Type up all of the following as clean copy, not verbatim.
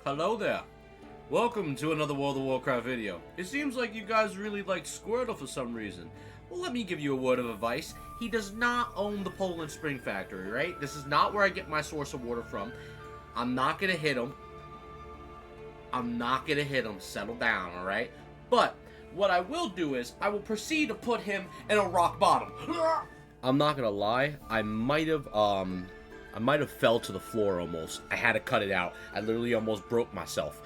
Hello there. Welcome to another World of Warcraft video. It seems like you guys really like Squirtle for some reason. Well, let me give you a word of advice. He does not own the Poland Spring Factory, right? This is not where I get my source of water from. I'm not gonna hit him. Settle down, alright? But what I will do is I will proceed to put him in a rock bottom. I'm not gonna lie, I might have fell to the floor almost. I had to cut it out. I literally almost broke myself.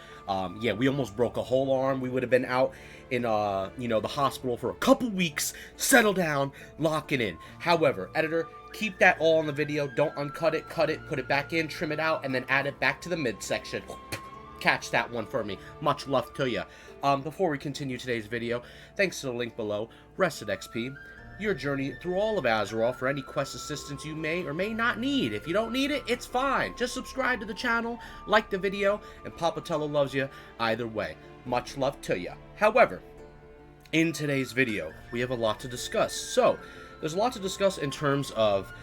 Yeah, we almost broke a whole arm. We would have been out in, the hospital for a couple weeks. Settle down, lock it in. However, editor, keep that all in the video. Don't uncut it, cut it, put it back in, trim it out, and then add it back to the midsection. Catch that one for me. Much love to ya. Before we continue today's video, thanks to the link below, Rested XP, your journey through all of Azeroth for any quest assistance you may or may not need. If you don't need it, it's fine. Just subscribe to the channel, like the video, and Papatello loves you either way. Much love to you. However, in today's video, we have a lot to discuss. So, there's a lot to discuss in terms of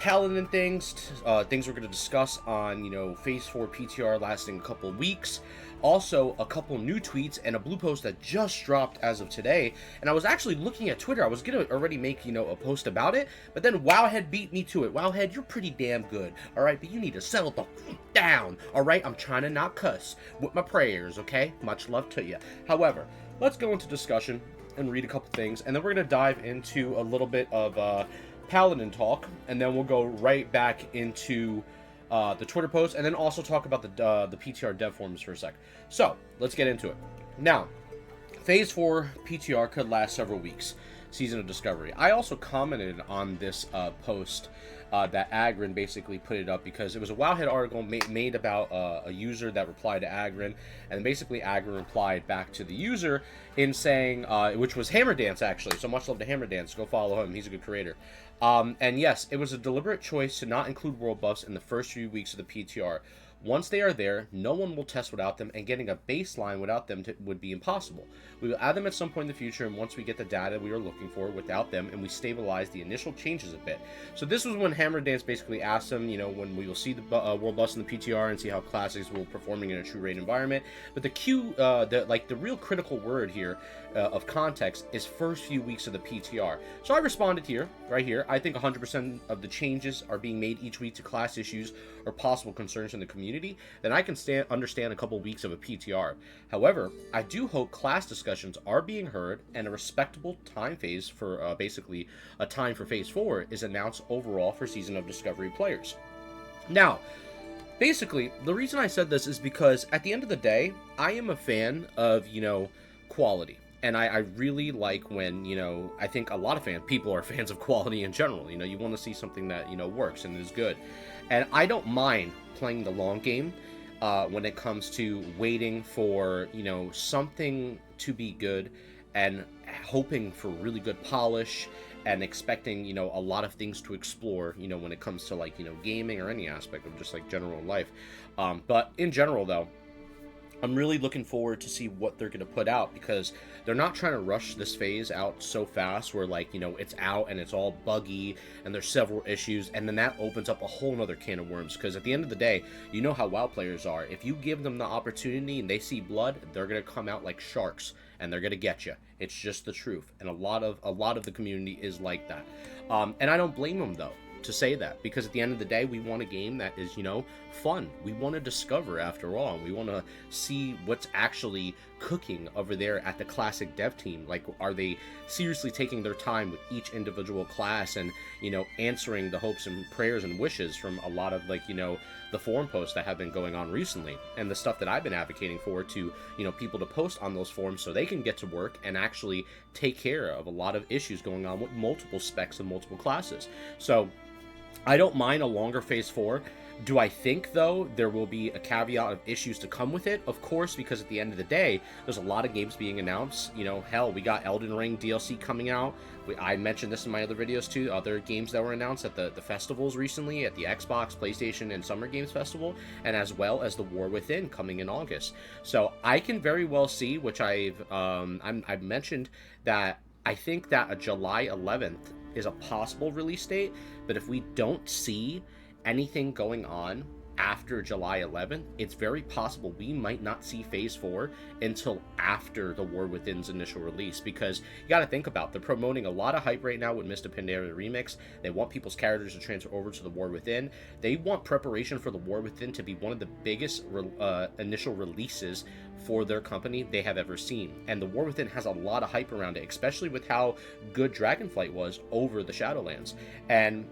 Paladin things we're going to discuss on, Phase 4 PTR lasting a couple of weeks. Also, a couple new tweets and a blue post that just dropped as of today. And I was actually looking at Twitter. I was going to already make, a post about it. But then Wowhead beat me to it. Wowhead, you're pretty damn good. Alright, but you need to settle the down. Alright, I'm trying to not cuss with my prayers, okay? Much love to you. However, let's go into discussion and read a couple things. And then we're going to dive into a little bit of Paladin talk. And then we'll go right back into the Twitter post, and then also talk about the PTR dev forums for a sec. So, let's get into it. Now, Phase 4 PTR could last several weeks. Season of Discovery. I also commented on this post that Agrin basically put it up because it was a Wowhead article made about a user that replied to Agrin, and basically Agrin replied back to the user in saying, which was Hammerdance actually, so much love to Hammerdance, go follow him, he's a good creator. And yes, it was a deliberate choice to not include world buffs in the first few weeks of the PTR. Once they are there, no one will test without them, and getting a baseline without them would be impossible. We will add them at some point in the future, and once we get the data we are looking for without them, and we stabilize the initial changes a bit. So this was when Hammerdance basically asked them, when we will see the world buffs in the PTR and see how classics will performing in a true raid environment. But the real critical word here of context is first few weeks of the PTR. So I responded here, right here. I think 100% of the changes are being made each week to class issues or possible concerns in the community, then I can understand a couple weeks of a PTR. However, I do hope class discussions are being heard and a respectable time phase for basically a time for Phase 4 is announced overall for Season of Discovery players. Now, basically, the reason I said this is because at the end of the day, I am a fan of, quality. And I really like when, I think a lot of people are fans of quality in general. You want to see something that, works and is good. And I don't mind playing the long game when it comes to waiting for, something to be good and hoping for really good polish and expecting, a lot of things to explore, when it comes to, gaming or any aspect of just, general life. But in general, though, I'm really looking forward to see what they're going to put out because they're not trying to rush this phase out so fast where it's out and it's all buggy and there's several issues, and then that opens up a whole nother can of worms because at the end of the day, you know how WoW players are. If you give them the opportunity and they see blood, they're going to come out like sharks and they're going to get you. It's just the truth, and a lot of the community is like that. And I don't blame them though to say that, because at the end of the day, we want a game that is, fun. We want to discover after all. We want to see what's actually cooking over there at the classic dev team. Like, are they seriously taking their time with each individual class and, answering the hopes and prayers and wishes from a lot of the forum posts that have been going on recently, and the stuff that I've been advocating for to, people to post on those forums so they can get to work and actually take care of a lot of issues going on with multiple specs and multiple classes. So I don't mind a longer Phase 4. Do I think, though, there will be a caveat of issues to come with it? Of course, because at the end of the day, there's a lot of games being announced. Hell, we got Elden Ring DLC coming out. I mentioned this in my other videos, too. Other games that were announced at the festivals recently, at the Xbox, PlayStation, and Summer Games Festival, and as well as The War Within coming in August. So I can very well see, which I've mentioned, that I think that a July 11th is a possible release date, but if we don't see anything going on after July 11th, it's very possible we might not see Phase 4 until after the War Within's initial release, because you got to think about, they're promoting a lot of hype right now with Mr. Pandaria Remix. They want people's characters to transfer over to the War Within. They want preparation for the War Within to be one of the biggest initial releases for their company they have ever seen. And the War Within has a lot of hype around it, especially with how good Dragonflight was over the Shadowlands. And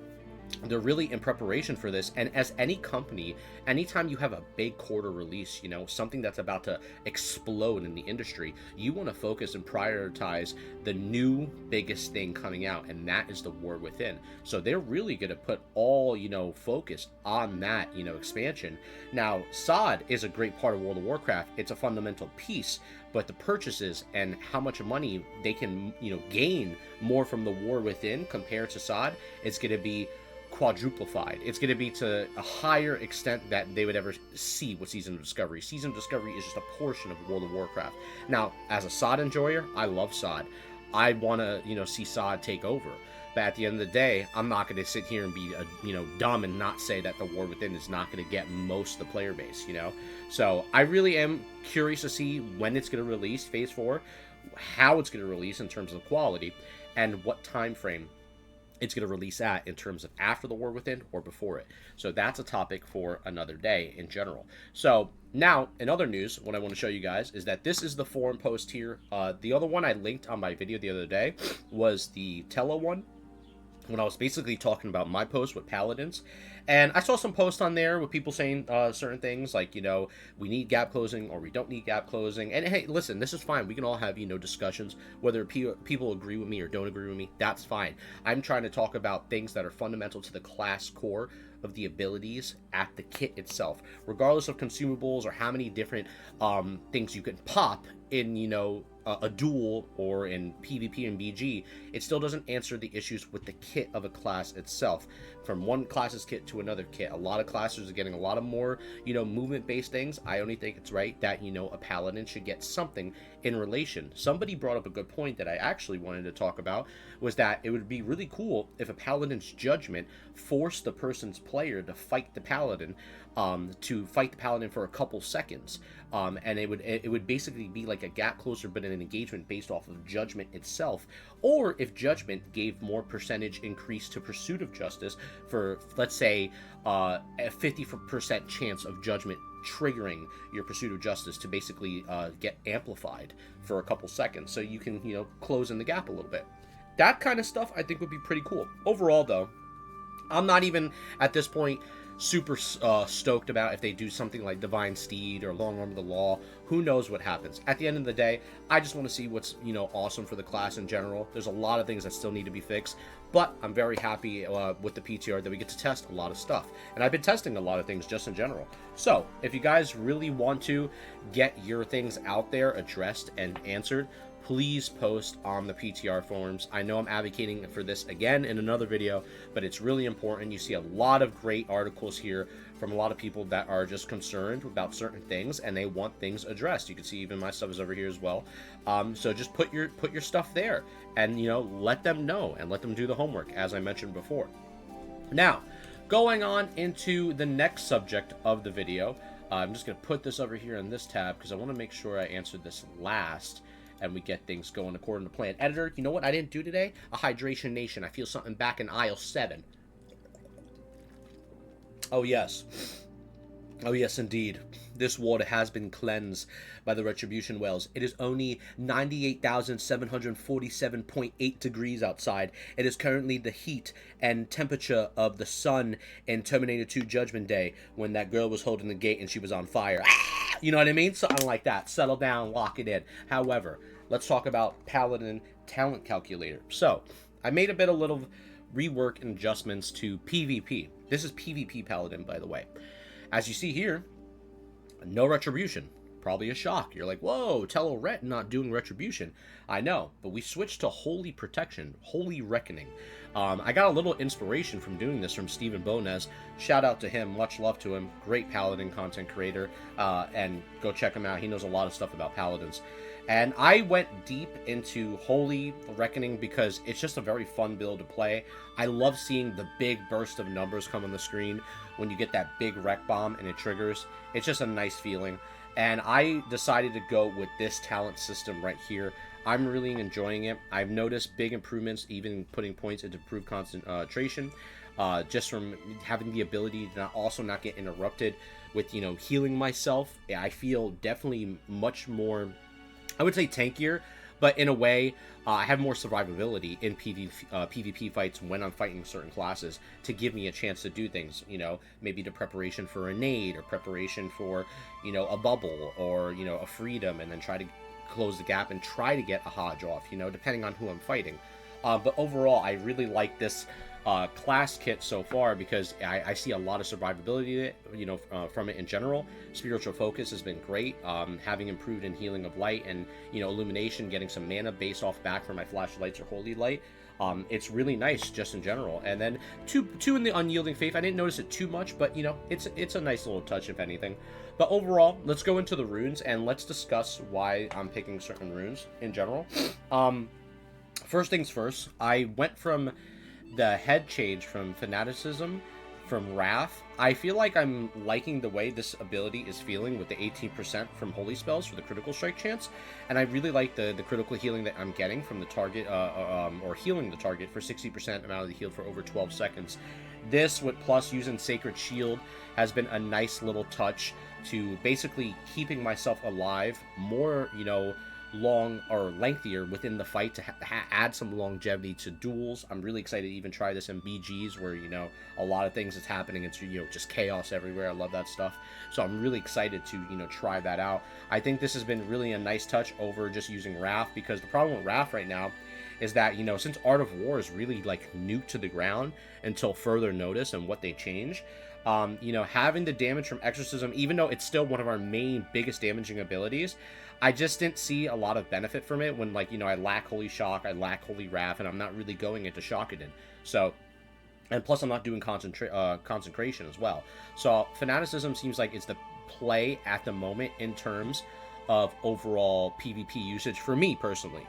they're really in preparation for this. And as any company, anytime you have a big quarter release, you know, something that's about to explode in the industry, you want to focus and prioritize the new biggest thing coming out, and that is the War Within. So they're really going to put all, you know, focus on that, you know, expansion. Now, SOD is a great part of World of Warcraft. It's a fundamental piece, but the purchases and how much money they can, you know, gain more from the War Within compared to SOD, it's going to be quadruplified. It's going to be to a higher extent that they would ever see with Season of Discovery. Season of Discovery is just a portion of World of Warcraft. Now, as a SOD enjoyer, I love SOD. I want to, you know, see SOD take over. But at the end of the day, I'm not going to sit here and be, you know, dumb and not say that the War Within is not going to get most of the player base, you know? So I really am curious to see when it's going to release Phase 4, how it's going to release in terms of quality, and what time frame it's going to release at in terms of after the War Within or before it. So that's a topic for another day in general. So now, in other news, what I want to show you guys is that this is the forum post here. The other one I linked on my video the other day was the Tello one, when I was basically talking about my post with Paladins. And I saw some posts on there with people saying certain things like, you know, we need gap closing or we don't need gap closing. And hey, listen, this is fine. We can all have, you know, discussions. Whether people agree with me or don't agree with me, that's fine. I'm trying to talk about things that are fundamental to the class core of the abilities at the kit itself, regardless of consumables or how many different things you can pop in, you know, a duel or in PvP and BG. It still doesn't answer the issues with the kit of a class itself. From one class's kit to another kit, a lot of classes are getting a lot of more, you know, movement-based things. I only think it's right that, you know, a Paladin should get something in relation. Somebody brought up a good point that I actually wanted to talk about, was that it would be really cool if a Paladin's judgment forced the person's player to fight the Paladin, for a couple seconds, and it would basically be like a gap closer, but an engagement based off of judgment itself. Or if judgment gave more percentage increase to pursuit of justice, for let's say a 50% chance of judgment triggering your pursuit of justice to basically get amplified for a couple seconds, so you can, you know, close in the gap a little bit. That kind of stuff I think would be pretty cool. Overall, though, I'm not even at this point super stoked about if they do something like Divine Steed or Long Arm of the Law. Who knows what happens? At the end of the day, I just want to see what's, you know, awesome for the class in general. There's a lot of things that still need to be fixed, but I'm very happy with the PTR that we get to test a lot of stuff. And I've been testing a lot of things just in general. So if you guys really want to get your things out there addressed and answered, please post on the PTR forums. I know I'm advocating for this again in another video, but it's really important. You see a lot of great articles here from a lot of people that are just concerned about certain things and they want things addressed. You can see even my stuff is over here as well. So just put your stuff there and, you know, let them know and let them do the homework, as I mentioned before. Now, going on into the next subject of the video, I'm just going to put this over here in this tab because I want to make sure I answered this last and we get things going according to plan. Editor, you know what I didn't do today? A Hydration Nation. I feel something back in aisle 7. Oh, yes. Oh, yes, indeed. This water has been cleansed by the Retribution Wells. It is only 98,747.8 degrees outside. It is currently the heat and temperature of the sun in Terminator 2 Judgment Day when that girl was holding the gate and she was on fire. Ah! You know what I mean? Something like that. Settle down, lock it in. However, let's talk about Paladin Talent Calculator. So, I made a bit of little rework and adjustments to PvP. This is PvP Paladin, by the way. As you see here, no retribution. Probably a shock. You're like, whoa, Tello Ret not doing retribution. I know, but we switched to Holy Protection, Holy Reckoning. I got a little inspiration from doing this from Stephen Bones. Shout out to him, much love to him, great Paladin content creator, and go check him out. He knows a lot of stuff about Paladins. And I went deep into Holy Reckoning because it's just a very fun build to play. I love seeing the big burst of numbers come on the screen when you get that big wreck bomb and it triggers. It's just a nice feeling. And I decided to go with this talent system right here. I'm really enjoying it. I've noticed big improvements, even putting points into improved concentration, just from having the ability to also not get interrupted with, healing myself. I feel definitely much more, I would say, tankier, but in a way, I have more survivability in PvP fights when I'm fighting certain classes to give me a chance to do things, maybe the preparation for a nade or preparation for, a bubble or, a freedom, and then try to close the gap and try to get a Hodge off, depending on who I'm fighting. But overall, I really like this class kit so far because I see a lot of survivability, from it in general. Spiritual focus has been great, having improved in healing of light and, illumination, getting some mana based off back for my flashlights or holy light. It's really nice just in general. And then two in the unyielding faith. I didn't notice it too much, but it's a nice little touch if anything. But overall, let's go into the runes and let's discuss why I'm picking certain runes in general. First things first, I went from the head change from Fanaticism, from Wrath. I feel like I'm liking the way this ability is feeling with the 18% from Holy Spells for the critical strike chance, and I really like the critical healing that I'm getting from the target, or healing the target for 60% amount of the heal for over 12 seconds. This, with plus using Sacred Shield, has been a nice little touch to basically keeping myself alive more, long or lengthier within the fight to add some longevity to duels. I'm really excited to even try this in BGs where, a lot of things that's happening. It's, just chaos everywhere. I love that stuff. So I'm really excited to, try that out. I think this has been really a nice touch over just using Wrath, because the problem with Wrath right now is that, since Art of War is really like nuked to the ground until further notice and what they change, having the damage from Exorcism, even though it's still one of our main biggest damaging abilities, I just didn't see a lot of benefit from it when, I lack Holy Shock, I lack Holy Wrath, and I'm not really going into Shockedin. So, and plus I'm not doing Consecration as well. So, Fanaticism seems like it's the play at the moment in terms of overall PvP usage for me personally.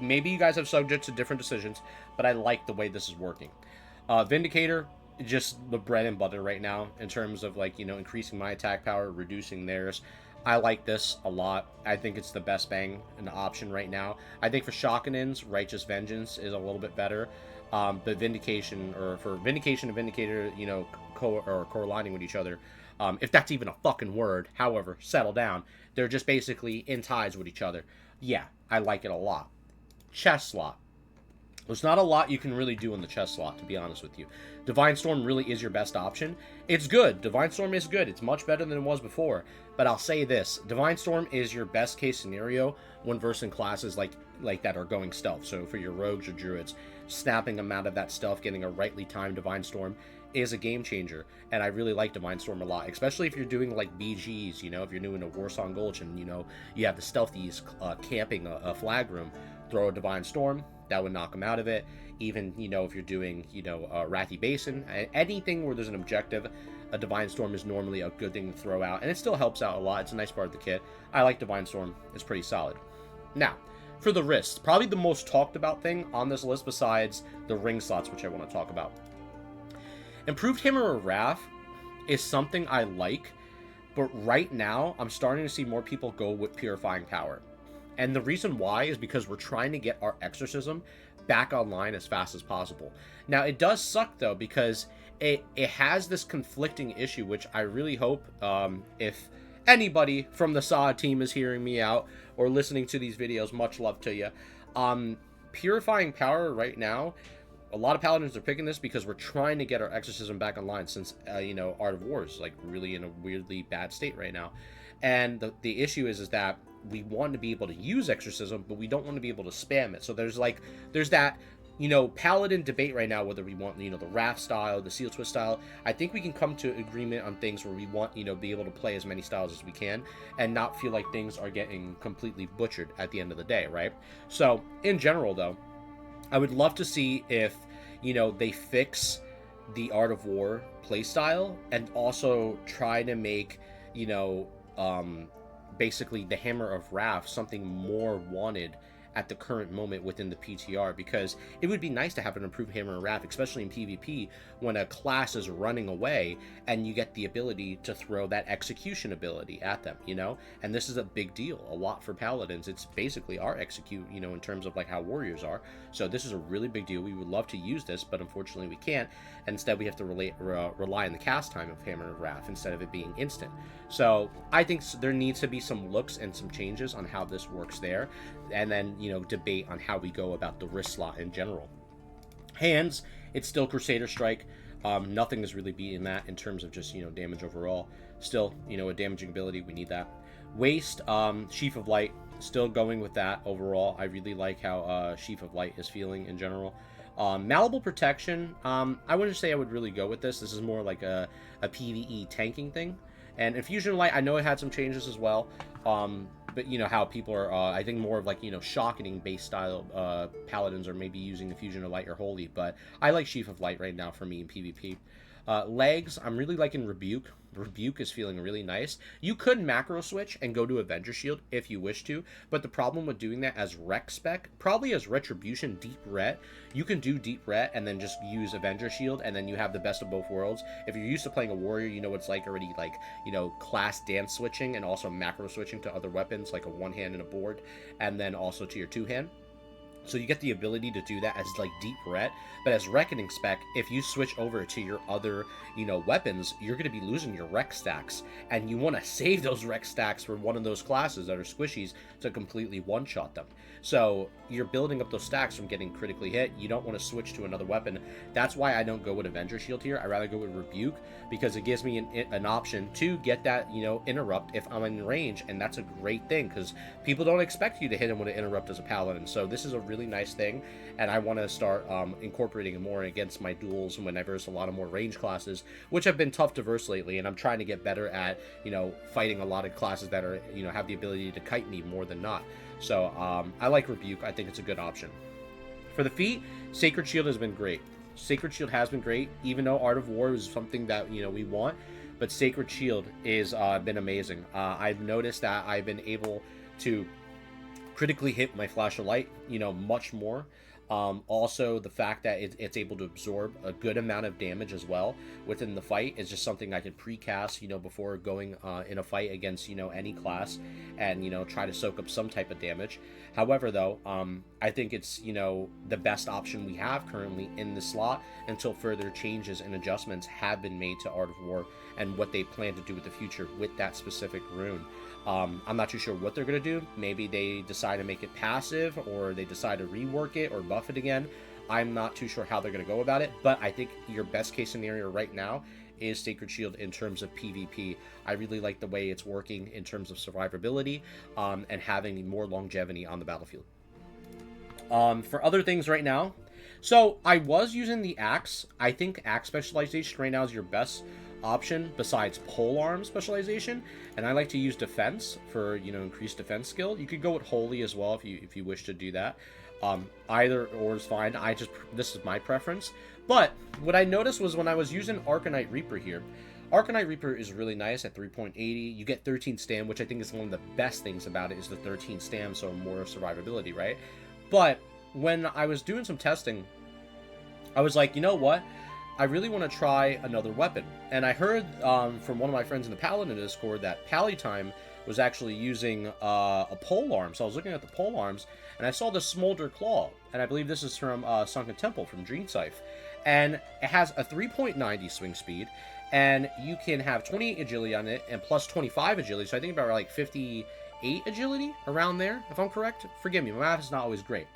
Maybe you guys have subject to different decisions, but I like the way this is working. Vindicator, just the bread and butter right now in terms of increasing my attack power, reducing theirs. I like this a lot. I think it's the best bang in the option right now. I think for Shockenins, Righteous Vengeance is a little bit better. But Vindication, or for Vindication and Vindicator, correlating with each other, if that's even a fucking word, however, settle down. They're just basically in ties with each other. Yeah, I like it a lot. Chest slot. There's not a lot you can really do in the chest slot, to be honest with you. Divine Storm really is your best option. It's good. Divine Storm is good. It's much better than it was before. But I'll say this. Divine Storm is your best case scenario when versing classes like that are going stealth. So for your rogues or druids, snapping them out of that stealth, getting a rightly timed Divine Storm is a game changer. And I really like Divine Storm a lot, especially if you're doing like BGs, if you're doing a Warsong Gulch and, you have the stealthies camping a flag room, throw a Divine Storm. That would knock them out of it. Even, if you're doing, Wrathy Basin, anything where there's an objective, a Divine Storm is normally a good thing to throw out. And it still helps out a lot. It's a nice part of the kit. I like Divine Storm. It's pretty solid. Now, for the wrists, probably the most talked about thing on this list besides the ring slots, which I want to talk about. Improved Hammer of Wrath is something I like, but right now, I'm starting to see more people go with Purifying Power. And the reason why is because we're trying to get our Exorcism back online as fast as possible. Now, it does suck, though, because it has this conflicting issue, which I really hope, if anybody from the SOD team is hearing me out or listening to these videos, much love to you. Purifying Power right now, a lot of Paladins are picking this because we're trying to get our Exorcism back online since, Art of War is, really in a weirdly bad state right now. And the issue is that we want to be able to use Exorcism, but we don't want to be able to spam it. So there's that, Paladin debate right now, whether we want, the Wrath style, the Seal Twist style. I think we can come to agreement on things where we want, be able to play as many styles as we can and not feel like things are getting completely butchered at the end of the day, right? So, in general, though, I would love to see if, you know, they fix the Art of War playstyle and also try to make, you know, basically the Hammer of Wrath something more wanted at the current moment within the PTR, because it would be nice to have an improved Hammer of Wrath, especially in PvP, when a class is running away and you get the ability to throw that execution ability at them, you know? And this is a big deal, a lot for Paladins. It's basically our execute, you know, in terms of like how warriors are. So this is a really big deal. We would love to use this, but unfortunately we can't. Instead, we have to rely on the cast time of Hammer of Wrath instead of it being instant. So I think there needs to be some looks and some changes on how this works there, and then, you know, debate on how we go about the wrist slot in general. Hands, it's still Crusader Strike. Nothing is really beating that in terms of just, you know, damage overall. Still, you know, a damaging ability, we need that. Waist, Sheaf of Light, still going with that overall. I really like how Sheaf of Light is feeling in general. Malleable Protection, I wouldn't say I would really go with this. This is more like a PvE tanking thing. And Infusion of Light, I know it had some changes as well. But, you know, how people are, I think more of like, you know, shocketing based style Paladins are maybe using Infusion of Light or Holy. But I like Sheaf of Light right now for me in PvP. Legs, I'm really liking Rebuke. Rebuke is feeling really nice. You could macro switch and go to Avenger Shield if you wish to, but the problem with doing that as Rec spec, probably as Retribution Deep Ret, you can do Deep Ret and then just use Avenger Shield, and then you have the best of both worlds. If you're used to playing a warrior, you know what it's like already, like, you know, class dance switching and also macro switching to other weapons, like a one hand and a board, and then also to your two hand. So you get the ability to do that as like Deep Ret, but as Reckoning spec, if you switch over to your other, you know, weapons, you're going to be losing your Rec stacks, and you want to save those Rec stacks for one of those classes that are squishies to completely one-shot them. So you're building up those stacks from getting critically hit. You don't want to switch to another weapon. That's why I don't go with Avenger Shield here. I'd rather go with Rebuke, because it gives me an option to get that, you know, interrupt if I'm in range, and that's a great thing, because people don't expect you to hit him with an interrupt as a Paladin. So this is a really nice thing, and I want to start incorporating it more against my duels when I verse a lot of more range classes, which have been tough to verse lately, and I'm trying to get better at, you know, fighting a lot of classes that are, you know, have the ability to kite me more than not. So I like Rebuke. I think it's a good option. For the feat, Sacred Shield has been great. Sacred Shield has been great, even though Art of War is something that, you know, we want, but Sacred Shield is been amazing. I've noticed that I've been able to critically hit my Flash of Light, you know, much more. Also, the fact that it's able to absorb a good amount of damage as well within the fight is just something I can precast, you know, before going in a fight against, you know, any class, and, you know, try to soak up some type of damage. However, though, I think it's, you know, the best option we have currently in the slot until further changes and adjustments have been made to Art of War and what they plan to do with the future with that specific rune. I'm not too sure what they're going to do. Maybe they decide to make it passive, or they decide to rework it or buff it again. I'm not too sure how they're going to go about it, but I think your best case scenario right now is Sacred Shield in terms of PvP. I really like the way it's working in terms of survivability, and having more longevity on the battlefield. For other things right now, so I was using the Axe. I think Axe specialization right now is your best option besides polearm specialization, and I like to use defense for, you know, increased defense skill. You could go with Holy as well if you wish to do that. Either or is fine. This is my preference. But what I noticed was when I was using Arcanite Reaper here, Arcanite Reaper is really nice at 3.80. You get 13 stam, which I think is one of the best things about it, is the 13 stam, so more survivability, right? But when I was doing some testing, I was like, you know what? I really want to try another weapon. And I heard from one of my friends in the Paladin Discord that Paladin was actually using a polearm. So I was looking at the polearms, and I saw the Smolder Claw. And I believe this is from Sunken Temple, from Dream Scythe. And it has a 3.90 swing speed, and you can have 28 agility on it, and plus 25 agility. So I think about like 58 agility, around there, if I'm correct. Forgive me, my math is not always great.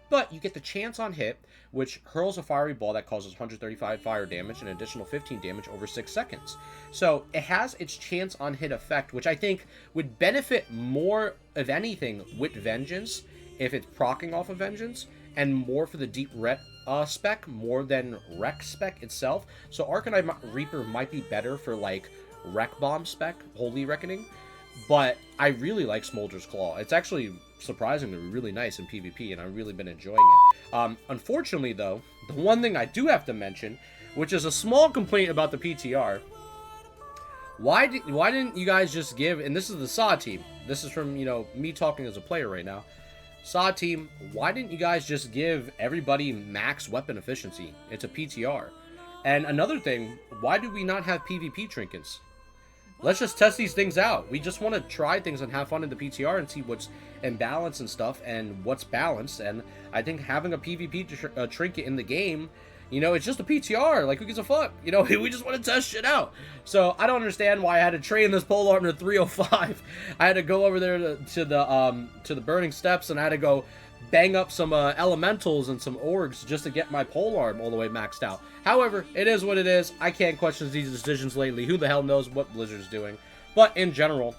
But you get the chance on hit, which hurls a fiery ball that causes 135 fire damage and an additional 15 damage over 6 seconds. So it has its chance on hit effect, which I think would benefit more of anything with Vengeance if it's proccing off of Vengeance, and more for the Deep Ret spec more than Rec spec itself. So Arcanite Reaper might be better for like Rec Bomb spec, Holy Reckoning. but I really like Smolder's Claw. It's actually surprisingly really nice in PvP, and I've really been enjoying it. Unfortunately, though, the one thing I do have to mention, which is a small complaint about the PTR, why didn't you guys just give, and this is the SOD team, this is from, you know, me talking as a player right now, SOD team, why didn't you guys just give everybody max weapon efficiency? It's a PTR. And another thing, why do we not have PvP trinkets? Let's just test these things out. We just want to try things and have fun in the PTR and see what's in balance and stuff and what's balanced. And I think having a PvP trinket in the game, you know, it's just a PTR. Like, who gives a fuck? You know, we just want to test shit out. So I don't understand why I had to train this polearm to 305. I had to go over there to the burning steps, and I had to go bang up some elementals and some orgs just to get my polearm all the way maxed out. However, it is what it is. I can't question these decisions lately. Who the hell knows what Blizzard's doing? But in general,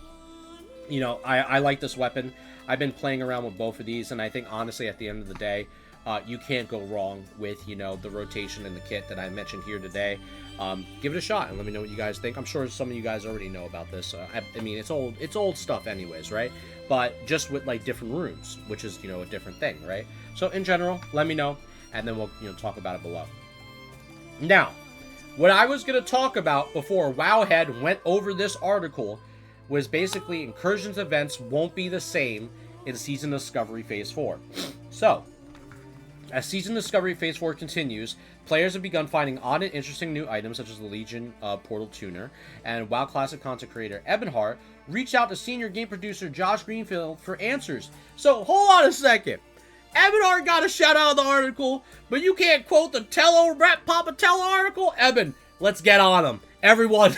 you know, I like this weapon. I've been playing around with both of these, and I think honestly at the end of the day, you can't go wrong with, you know, the rotation and the kit that I mentioned here today. Give it a shot and let me know what you guys think. I'm sure some of you guys already know about this. I mean, it's old stuff anyways, right? But just with like different rooms, which is, you know, a different thing, right? So in general, let me know, and then we'll, you know, talk about it below. Now, what I was going to talk about before Wowhead went over this article was basically Incursions events won't be the same in Season Discovery Phase 4. So, as Season Discovery Phase 4 continues, players have begun finding odd and interesting new items such as the Legion Portal Tuner, and WoW Classic content creator Ebonheart reached out to senior game producer Josh Greenfield for answers. So, hold on a second. Ebonheart got a shout out of the article, but you can't quote the Tello Rep Papa Tello article? Eben, let's get on him. Everyone,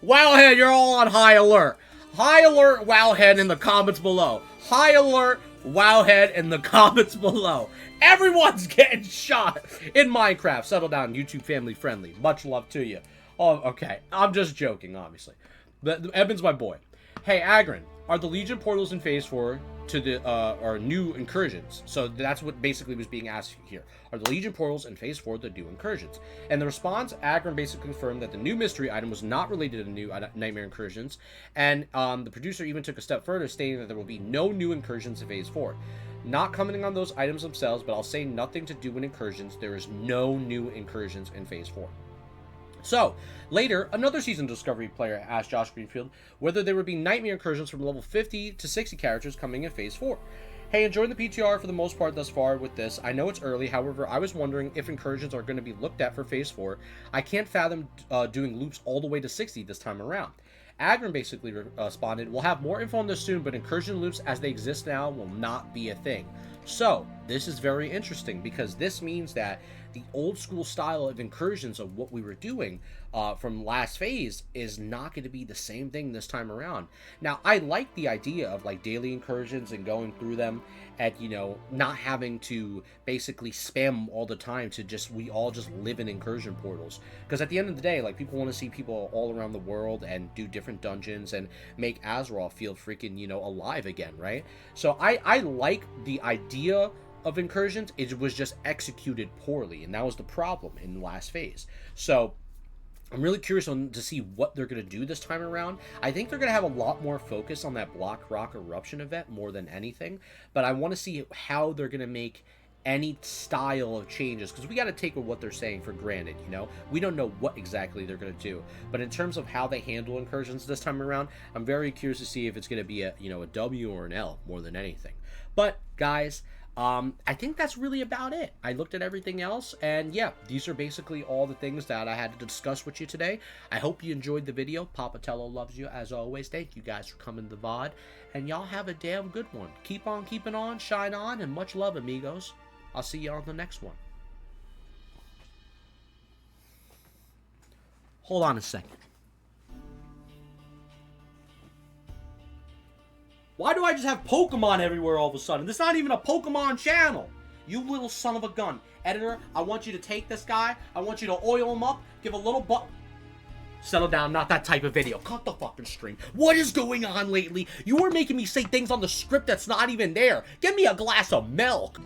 Wowhead, you're all on high alert. High alert, Wowhead, in the comments below. High alert, Wowhead, in the comments below. Everyone's getting shot in Minecraft. Settle down, YouTube family friendly. Much love to you. Oh, okay. I'm just joking, obviously. But Eben's my boy. Hey, Agron, are the Legion portals in Phase 4 to the are new incursions? So that's what basically was being asked here. Are the Legion portals in Phase 4 the new incursions? And the response, Agron basically confirmed that the new mystery item was not related to the new Nightmare incursions. And the producer even took a step further, stating that there will be no new incursions in Phase 4. Not commenting on those items themselves, but I'll say nothing to do with incursions. There is no new incursions in Phase 4. So, later, another Season Discovery player asked Josh Greenfield whether there would be Nightmare incursions from level 50 to 60 characters coming in Phase 4. Hey, enjoying the PTR for the most part thus far with this. I know it's early, however, I was wondering if incursions are going to be looked at for Phase 4. I can't fathom doing loops all the way to 60 this time around. Agron basically responded, we'll have more info on this soon, but incursion loops as they exist now will not be a thing. So, this is very interesting because this means that the old school style of incursions of what we were doing from last phase is not going to be the same thing this time around. Now, I like the idea of like daily incursions and going through them and, you know, not having to basically spam all the time to just, we all just live in incursion portals. Because at the end of the day, like, people want to see people all around the world and do different dungeons and make Azeroth feel freaking, you know, alive again, right? So I like the idea of incursions. It was just executed poorly, and that was the problem in the last phase. So I'm really curious to see what they're going to do this time around. I think they're going to have a lot more focus on that Block Rock Eruption event more than anything, but I want to see how they're going to make any style of changes, because we got to take what they're saying for granted, you know? We don't know what exactly they're going to do, but in terms of how they handle incursions this time around, I'm very curious to see if it's going to be a, you know, a W or an L more than anything. But guys, I think that's really about it. I looked at everything else, and yeah, these are basically all the things that I had to discuss with you today. I hope you enjoyed the video. Papa Tello loves you as always. Thank you guys for coming to the VOD, and y'all have a damn good one. Keep on keeping on, shine on, and much love, amigos. I'll see you on the next one. Hold on a second. Why do I just have Pokemon everywhere all of a sudden? This is not even a Pokemon channel. You little son of a gun. Editor, I want you to take this guy. I want you to oil him up. Give a little Settle down, not that type of video. Cut the fucking stream. What is going on lately? You are making me say things on the script that's not even there. Give me a glass of milk.